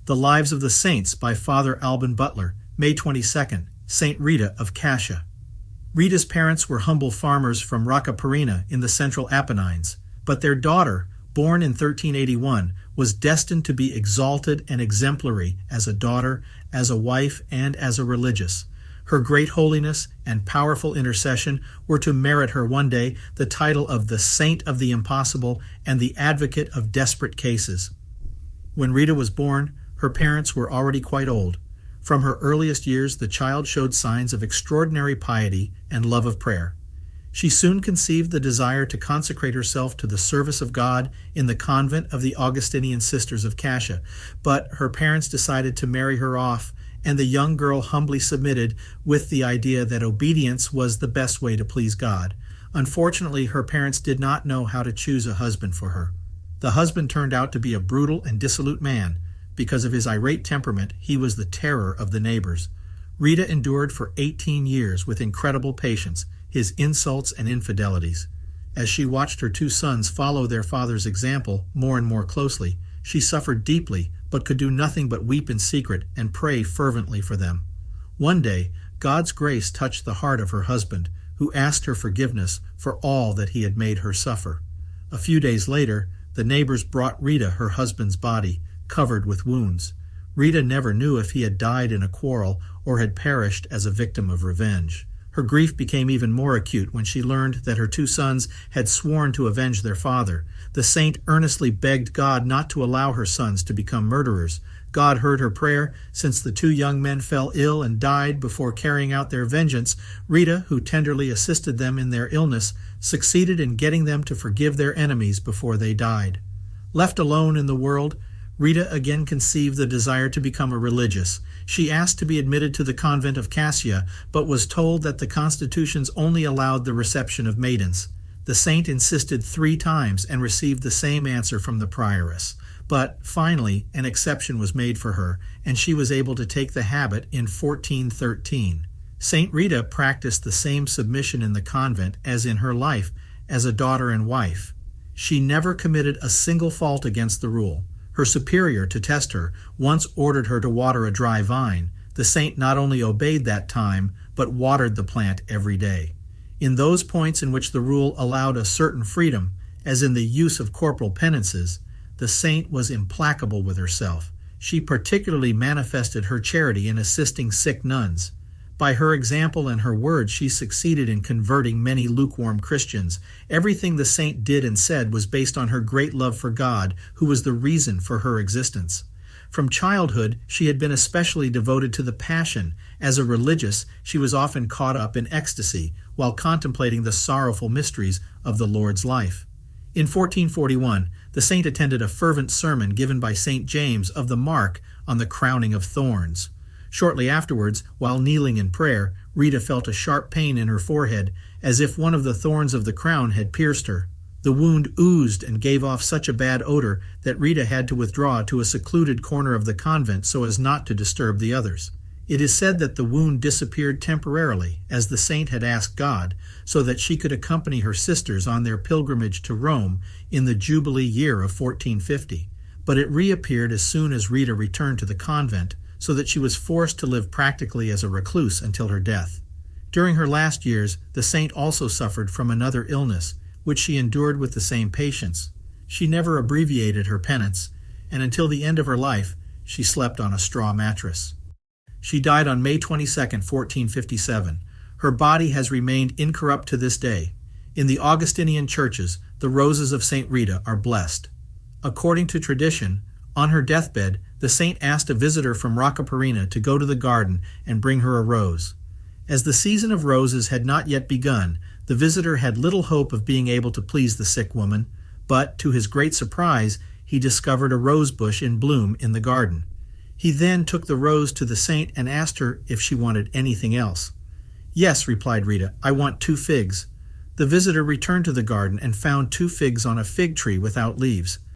The Lives of the Saints by Father Alban Butler, May 22nd, Saint Rita of Cascia. Rita's parents were humble farmers from Roccaporina in the central Apennines, but their daughter, born in 1381, was destined to be exalted and exemplary as a daughter, as a wife, and as a religious. Her great holiness and powerful intercession were to merit her one day the title of the Saint of the Impossible and the Advocate of Desperate Cases. When Rita was born, her parents were already quite old. From her earliest years, the child showed signs of extraordinary piety and love of prayer. She soon conceived the desire to consecrate herself to the service of God in the convent of the Augustinian Sisters of Cascia, but her parents decided to marry her off, and the young girl humbly submitted with the idea that obedience was the best way to please God. Unfortunately, her parents did not know how to choose a husband for her. The husband turned out to be a brutal and dissolute man. Because of his irate temperament, he was the terror of the neighbors. Rita endured for 18 years with incredible patience his insults and infidelities. As she watched her two sons follow their father's example more and more closely, she suffered deeply, but could do nothing but weep in secret and pray fervently for them. One day, God's grace touched the heart of her husband, who asked her forgiveness for all that he had made her suffer. A few days later, the neighbors brought Rita her husband's body, covered with wounds. Rita never knew if he had died in a quarrel or had perished as a victim of revenge. Her grief became even more acute when she learned that her two sons had sworn to avenge their father. The saint earnestly begged God not to allow her sons to become murderers. God heard her prayer. Since the two young men fell ill and died before carrying out their vengeance, Rita, who tenderly assisted them in their illness, succeeded in getting them to forgive their enemies before they died. Left alone in the world, Rita again conceived the desire to become a religious. She asked to be admitted to the convent of Cascia, but was told that the constitutions only allowed the reception of maidens. The saint insisted 3 times and received the same answer from the prioress. But finally, an exception was made for her, and she was able to take the habit in 1413. Saint Rita practiced the same submission in the convent as in her life as a daughter and wife. She never committed a single fault against the rule. Her superior, to test her, once ordered her to water a dry vine. The saint not only obeyed that time, but watered the plant every day. In those points in which the rule allowed a certain freedom, as in the use of corporal penances, the saint was implacable with herself. She particularly manifested her charity in assisting sick nuns. By her example and her words, she succeeded in converting many lukewarm Christians. Everything the saint did and said was based on her great love for God, who was the reason for her existence. From childhood, she had been especially devoted to the Passion. As a religious, she was often caught up in ecstasy while contemplating the sorrowful mysteries of the Lord's life. In 1441, the saint attended a fervent sermon given by St. James of the Mark on the crowning of thorns. Shortly afterwards, while kneeling in prayer, Rita felt a sharp pain in her forehead, as if one of the thorns of the crown had pierced her. The wound oozed and gave off such a bad odor that Rita had to withdraw to a secluded corner of the convent so as not to disturb the others. It is said that the wound disappeared temporarily, as the saint had asked God, so that she could accompany her sisters on their pilgrimage to Rome in the Jubilee year of 1450. But it reappeared as soon as Rita returned to the convent, so that she was forced to live practically as a recluse until her death. During her last years, the saint also suffered from another illness, which she endured with the same patience. She never abbreviated her penance, and until the end of her life, she slept on a straw mattress. She died on May 22, 1457. Her body has remained incorrupt to this day. In the Augustinian churches, the roses of Saint Rita are blessed. According to tradition, on her deathbed, the saint asked a visitor from Roccaporina to go to the garden and bring her a rose. As the season of roses had not yet begun, the visitor had little hope of being able to please the sick woman, but, to his great surprise, he discovered a rose bush in bloom in the garden. He then took the rose to the saint and asked her if she wanted anything else. "Yes," replied Rita, "I want 2 figs." The visitor returned to the garden and found 2 figs on a fig tree without leaves.